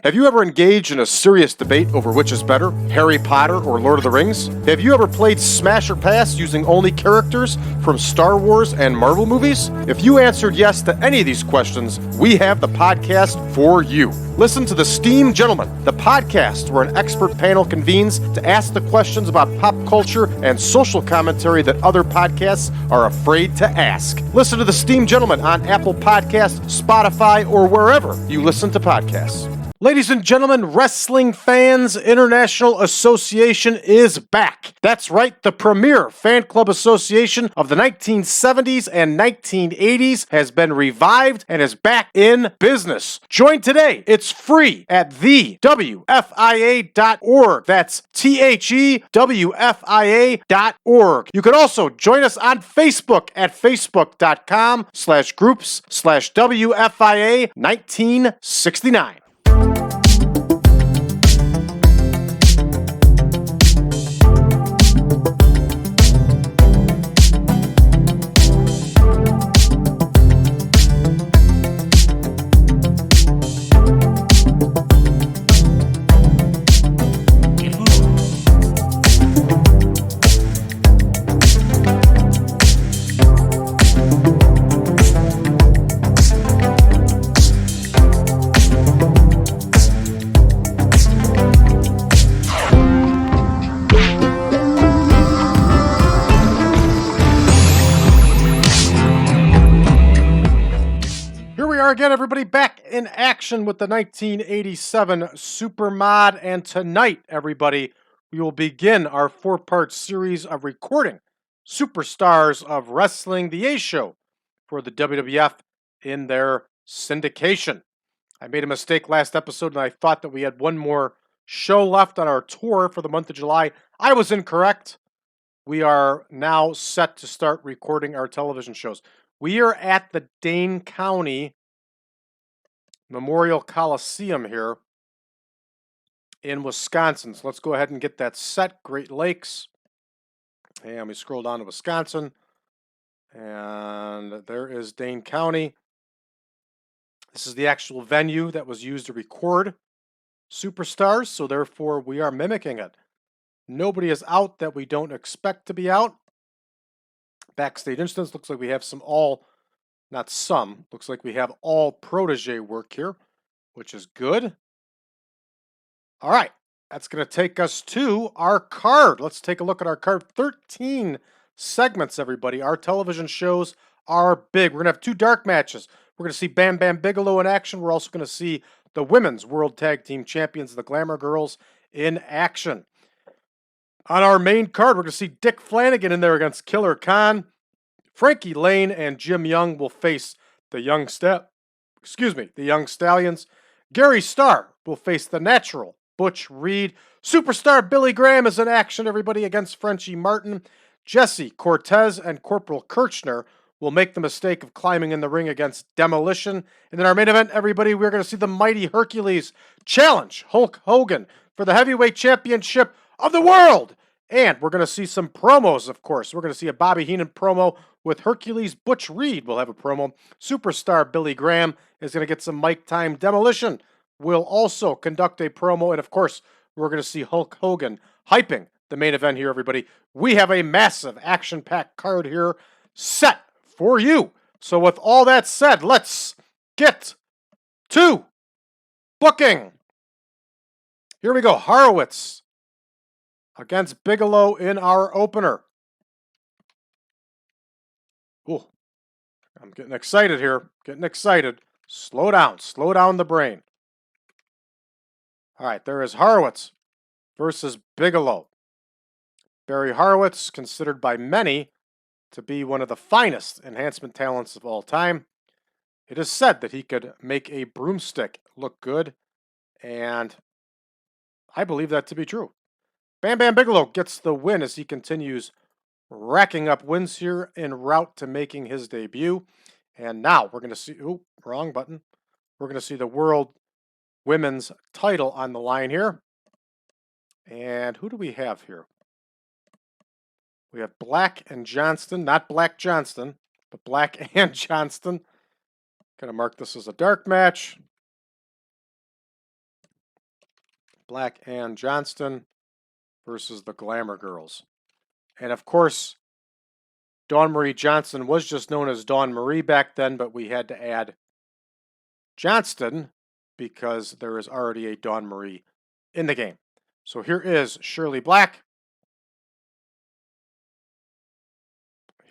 Have you ever engaged in a serious debate over which is better, Harry Potter or Lord of the Rings? Have you ever played Smash or Pass using only characters from Star Wars and Marvel movies? If you answered yes to any of these questions, we have the podcast for you. Listen to The Steam Gentlemen, the podcast where an expert panel convenes to ask the questions about pop culture and social commentary that other podcasts are afraid to ask. Listen to The Steam Gentlemen on Apple Podcasts, Spotify, or wherever you listen to podcasts. Ladies and gentlemen, Wrestling Fans International Association is back. That's right, the premier fan club association of the 1970s and 1980s has been revived and is back in business. Join today. It's free at thewfia.org. That's thewfia.org. You can also join us on Facebook at facebook.com/groups/WFIA 1969. Again, everybody, back in action with the 1987 Supermod, and tonight, everybody, we will begin our four-part series of recording Superstars of Wrestling, the A Show for the WWF in their syndication. I made a mistake last episode, and I thought that we had one more show left on our tour for the month of July. I was incorrect. We are now set to start recording our television shows. We are at the Dane County Memorial Coliseum here in Wisconsin. So let's go ahead and get that set. Great Lakes. And we scroll down to Wisconsin. And there is Dane County. This is the actual venue that was used to record Superstars. So therefore, we are mimicking it. Nobody is out that we don't expect to be out. Backstage instance. Looks like we have looks like we have all protege work here, which is good. All right, that's going to take us to our card. Let's take a look at our card. 13 segments, everybody. Our television shows are big. We're going to have two dark matches. We're going to see Bam Bam Bigelow in action. We're also going to see the Women's World Tag Team Champions, the Glamour Girls, in action. On our main card, we're going to see Dick Flanagan in there against Killer Khan. Frankie, Laine, and Jim Young will face the Young Stallions. Gary Starr will face the Natural, Butch Reed. Superstar Billy Graham is in action, everybody, against Frenchy Martin. Jesse, Cortez, and Corporal Kirchner will make the mistake of climbing in the ring against Demolition. And in our main event, everybody, we're going to see the mighty Hercules challenge Hulk Hogan for the heavyweight championship of the world. And we're going to see some promos, of course. We're going to see a Bobby Heenan promo with Hercules. Butch Reed will have a promo. Superstar Billy Graham is going to get some mic time. Demolition will also conduct a promo. And, of course, we're going to see Hulk Hogan hyping the main event here, everybody. We have a massive action-packed card here set for you. So with all that said, let's get to booking. Here we go. Horowitz against Bigelow in our opener. Ooh, I'm getting excited here. Getting excited. Slow down. Slow down the brain. All right, there is Horowitz versus Bigelow. Barry Horowitz, considered by many to be one of the finest enhancement talents of all time. It is said that he could make a broomstick look good, and I believe that to be true. Bam Bam Bigelow gets the win as he continues racking up wins here en route to making his debut. And now we're going to see, wrong button. We're going to see the World Women's title on the line here. And who do we have here? We have Black and Johnston, not Black Johnston, but Black and Johnston. Going to mark this as a dark match. Black and Johnston versus the Glamour Girls. And of course, Dawn Marie Johnston was just known as Dawn Marie back then, but we had to add Johnston because there is already a Dawn Marie in the game. So here is Shirley Black.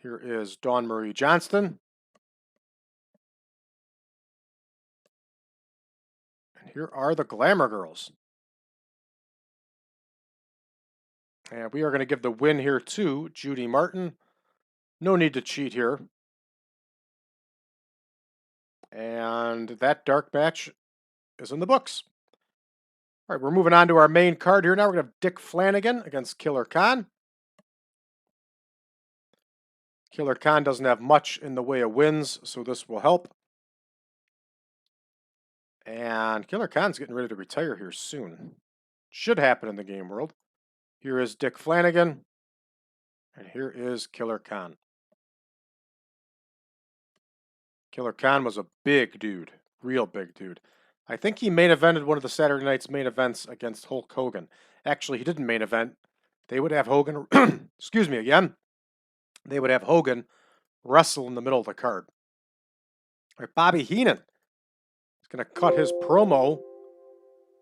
Here is Dawn Marie Johnston. And here are the Glamour Girls. And we are going to give the win here to Judy Martin. No need to cheat here. And that dark match is in the books. All right, we're moving on to our main card here now. We're going to have Dick Flanagan against Killer Khan. Killer Khan doesn't have much in the way of wins, so this will help. And Killer Khan's getting ready to retire here soon. Should happen in the game world. Here is Dick Flanagan. And here is Killer Khan. Killer Khan was a big dude. Real big dude. I think he main evented one of the Saturday night's main events against Hulk Hogan. Actually, he didn't main event. They would have Hogan, excuse me again. They would have Hogan wrestle in the middle of the card. All right, Bobby Heenan is going to cut his promo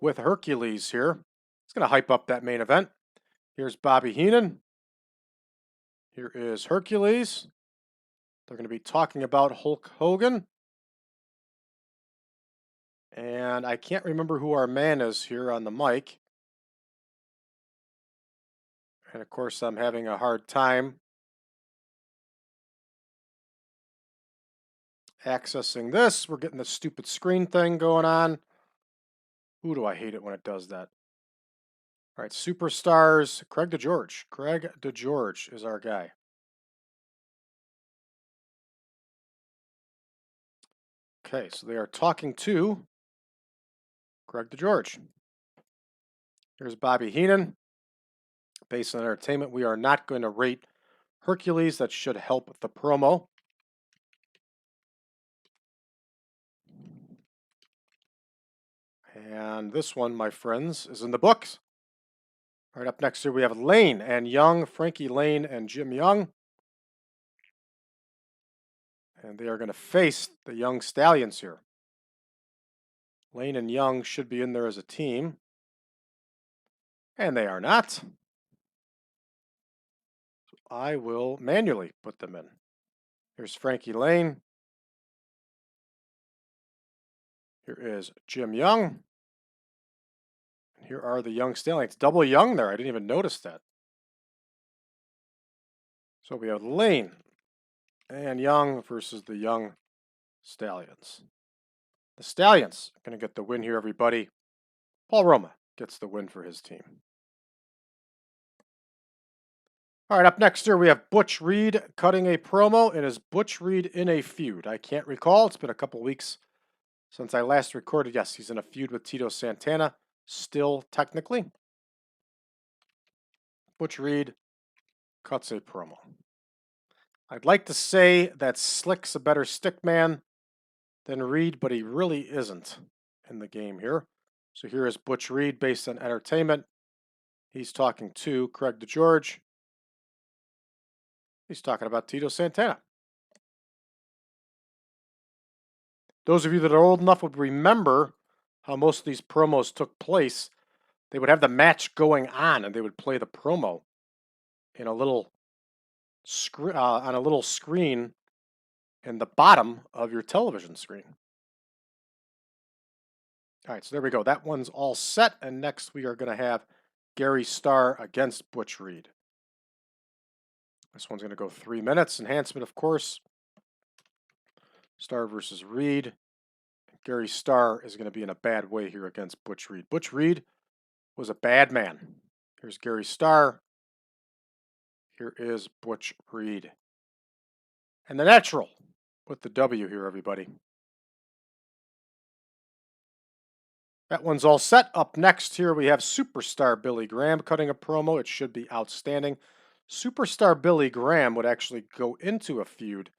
with Hercules here. He's going to hype up that main event. Here's Bobby Heenan. Here is Hercules. They're going to be talking about Hulk Hogan. And I can't remember who our man is here on the mic. And of course, I'm having a hard time accessing this. We're getting the stupid screen thing going on. Ooh, do I hate it when it does that. All right, Superstars. Craig DeGeorge. Craig DeGeorge is our guy. Okay, so they are talking to Craig DeGeorge. Here's Bobby Heenan. Based on entertainment, we are not going to rate Hercules. That should help the promo. And this one, my friends, is in the books. All right, up next here we have Laine and Young, Frankie Laine and Jim Young. And they are going to face the Young Stallions here. Laine and Young should be in there as a team. And they are not. So I will manually put them in. Here's Frankie Laine. Here is Jim Young. And here are the Young Stallions. Double Young there. I didn't even notice that. So we have Laine and Young versus the Young Stallions. The Stallions are going to get the win here, everybody. Paul Roma gets the win for his team. All right, up next here we have Butch Reed cutting a promo. And is Butch Reed in a feud? I can't recall. It's been a couple weeks since I last recorded. Yes, he's in a feud with Tito Santana. Still, technically. Butch Reed cuts a promo. I'd like to say that Slick's a better stick man than Reed, but he really isn't in the game here. So here is Butch Reed based on entertainment. He's talking to Craig DeGeorge. He's talking about Tito Santana. Those of you that are old enough would remember how most of these promos took place. They would have the match going on, and they would play the promo in a little on a little screen in the bottom of your television screen. All right, so there we go. That one's all set, and next we are going to have Gary Starr against Butch Reed. This one's going to go 3 minutes. Enhancement, of course. Starr versus Reed. Gary Starr is going to be in a bad way here against Butch Reed. Butch Reed was a bad man. Here's Gary Starr. Here is Butch Reed. And the Natural with the W here, everybody. That one's all set. Up next here we have Superstar Billy Graham cutting a promo. It should be outstanding. Superstar Billy Graham would actually go into a feud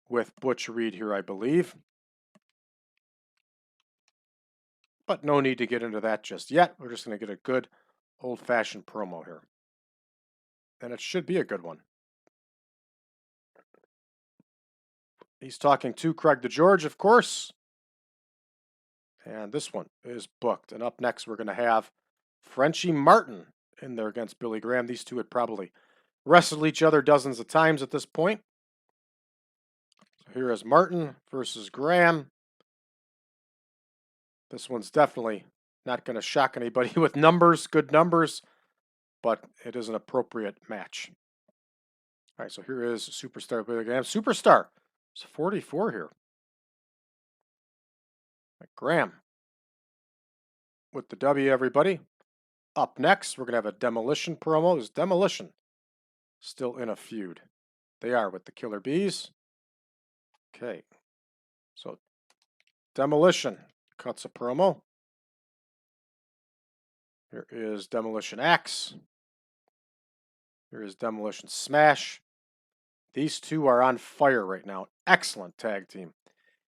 with Butch Reed here, I believe. But no need to get into that just yet. We're just going to get a good old-fashioned promo here. And it should be a good one. He's talking to Craig DeGeorge, of course. And this one is booked. And up next, we're going to have Frenchy Martin in there against Billy Graham. These two had probably wrestled each other dozens of times at this point. So here is Martin versus Graham. This one's definitely not going to shock anybody with numbers, good numbers, but it is an appropriate match. All right, so here is Superstar Billy Graham. Superstar, it's 44 here. Graham with the W, everybody. Up next, we're going to have a Demolition promo. Is Demolition still in a feud? They are with the Killer Bees. Okay, so Demolition cuts a promo. Here is Demolition Axe. Here is Demolition Smash. These two are on fire right now. Excellent tag team.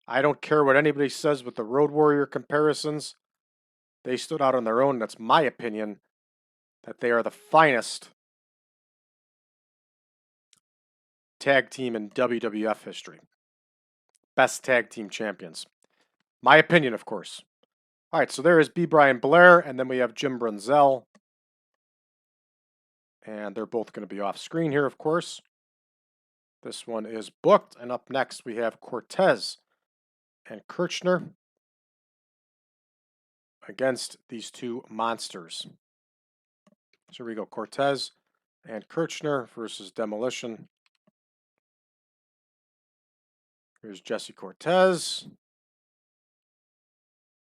I don't care what anybody says with the Road Warrior comparisons. They stood out on their own. That's my opinion, that they are the finest tag team in WWF history. Best tag team champions. My opinion, of course. All right, so there is B. Brian Blair, and then we have Jim Brunzell. And they're both going to be off screen here, of course. This one is booked, and up next we have Cortez and Kirchner against these two monsters. So here we go, Cortez and Kirchner versus Demolition. Here's Jesse Cortez.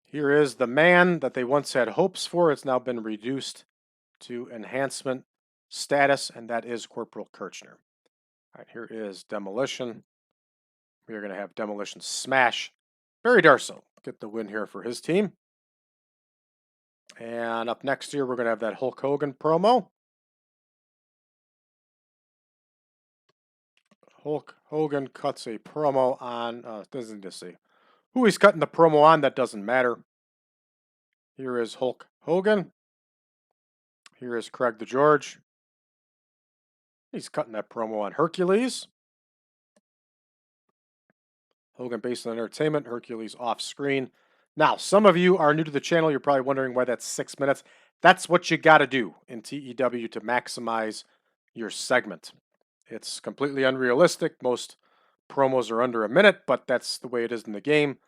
Here is the man that they once had hopes for. It's now been reduced to enhancement status, and that is Corporal Kirchner. All right, here is Demolition. We are going to have Demolition Smash. Barry Darsow get the win here for his team. And up next here, we're going to have that Hulk Hogan promo. Hulk Hogan cuts a promo on, doesn't just say who he's cutting the promo on, that doesn't matter. Here is Hulk Hogan. Here is Craig DeGeorge. He's cutting that promo on Hercules. Hogan based on entertainment, Hercules off screen. Now, some of you are new to the channel. You're probably wondering why that's 6 minutes. That's what you got to do in TEW to maximize your segment. It's completely unrealistic. Most promos are under a minute, but that's the way it is in the game.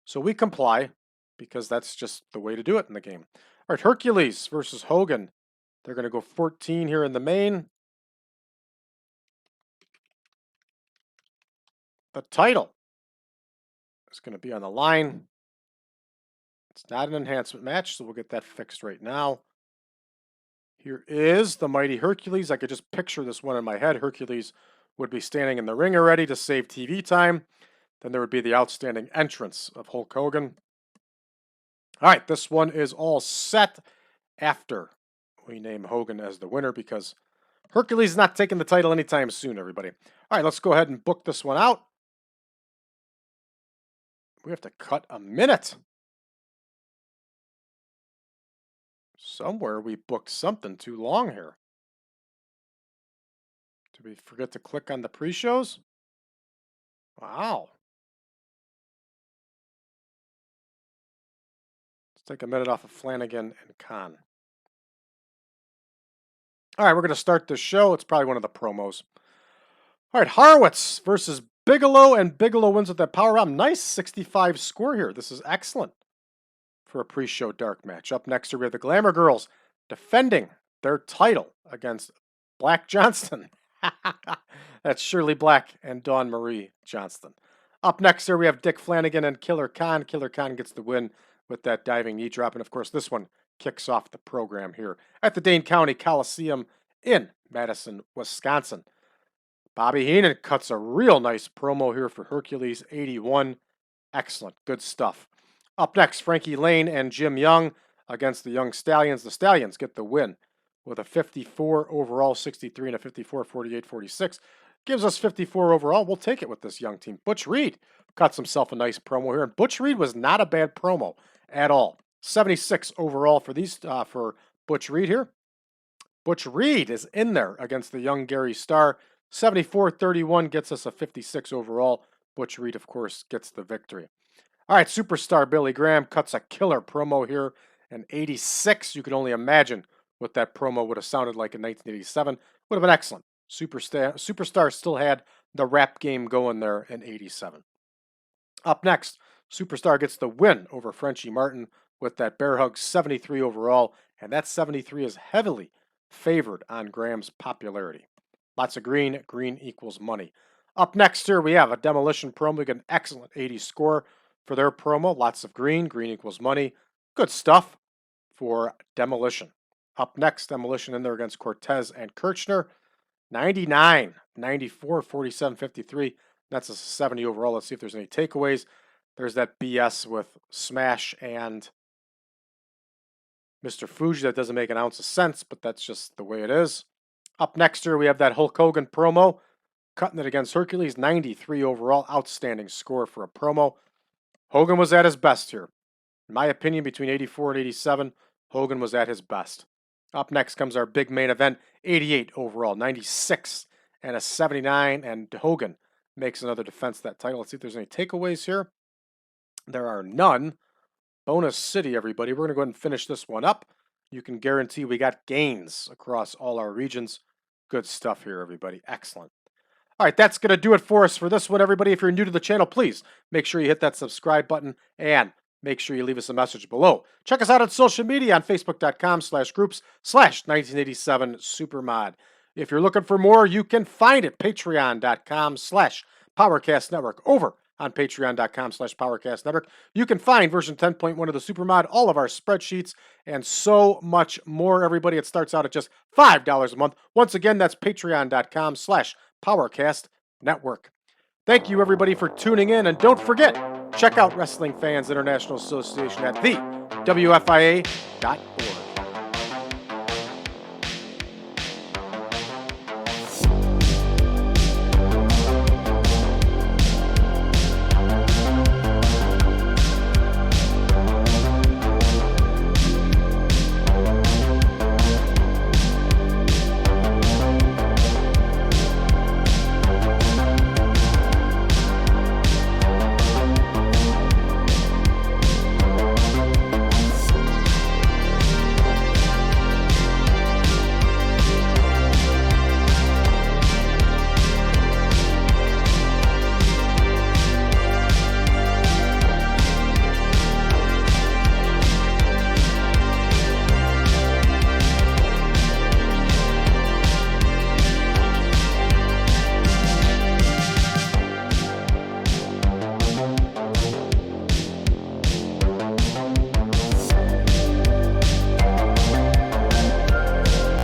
So we comply because that's just the way to do it in the game. All right, Hercules versus Hogan. They're going to go 14 here in the main. The title is going to be on the line. It's not an enhancement match, so we'll get that fixed right now. Here is the mighty Hercules. I could just picture this one in my head. Hercules would be standing in the ring already to save TV time. Then there would be the outstanding entrance of Hulk Hogan. All right, this one is all set after we name Hogan as the winner because Hercules is not taking the title anytime soon, everybody. All right, let's go ahead and book this one out. We have to cut a minute. Somewhere we booked something too long here. Did we forget to click on the pre-shows? Wow. Let's take a minute off of Flanagan and Khan. All right, we're going to start this show. It's probably one of the promos. All right, Horowitz versus Bigelow, and Bigelow wins with that power bomb. Nice 65 score here. This is excellent for a pre-show dark match. Up next here we have the Glamour Girls defending their title against Black Johnston. That's Shirley Black and Dawn Marie Johnston. Up next here we have Dick Flanagan and Killer Khan. Killer Khan gets the win with that diving knee drop. And of course this one kicks off the program here at the Dane County Coliseum in Madison, Wisconsin. Bobby Heenan cuts a real nice promo here for Hercules 81. Excellent. Good stuff. Up next, Frankie, Laine, and Jim Young against the Young Stallions. The Stallions get the win with a 54 overall, 63 and a 54, 48, 46. Gives us 54 overall. We'll take it with this young team. Butch Reed cuts himself a nice promo here. And Butch Reed was not a bad promo at all. 76 overall for these for Butch Reed here. Butch Reed is in there against the young Gary Starr. 74-31 gets us a 56 overall. Butch Reed, of course, gets the victory. All right, superstar Billy Graham cuts a killer promo here. An 86. You can only imagine what that promo would have sounded like in 1987. Would have been excellent. Superstar still had the rap game going there in 87. Up next, Superstar gets the win over Frenchy Martin with that bear hug 73 overall, and that 73 is heavily favored on Graham's popularity. Lots of green, green equals money. Up next here, we have a Demolition Promo. We get an excellent 80 score for their promo. Lots of green, green equals money. Good stuff for Demolition. Up next, Demolition in there against Cortez and Kirchner. 99, 94, 47, 53. That's a 70 overall. Let's see if there's any takeaways. There's that BS with Smash and Mr. Fuji that doesn't make an ounce of sense, but that's just the way it is. Up next here, we have that Hulk Hogan promo. Cutting it against Hercules, 93 overall. Outstanding score for a promo. Hogan was at his best here. In my opinion, between 84 and 87, Hogan was at his best. Up next comes our big main event, 88 overall, 96 and a 79, and Hogan makes another defense of that title. Let's see if there's any takeaways here. There are none. Bonus City, everybody. We're going to go ahead and finish this one up. You can guarantee we got gains across all our regions. Good stuff here, everybody. Excellent. All right, that's going to do it for us for this one, everybody. If you're new to the channel, please make sure you hit that subscribe button and make sure you leave us a message below. Check us out on social media on facebook.com/groups/1987supermod. If you're looking for more, you can find it patreon.com/PowerCastNetwork. Over on patreon.com/PowerCastNetwork, you can find version 10.1 of the Supermod, all of our spreadsheets, and so much more, everybody. It starts out at just $5 a month. Once again, that's patreon.com/PowerCastNetwork. Thank you, everybody, for tuning in, and don't forget, check out Wrestling Fans International Association at the WFIA.org.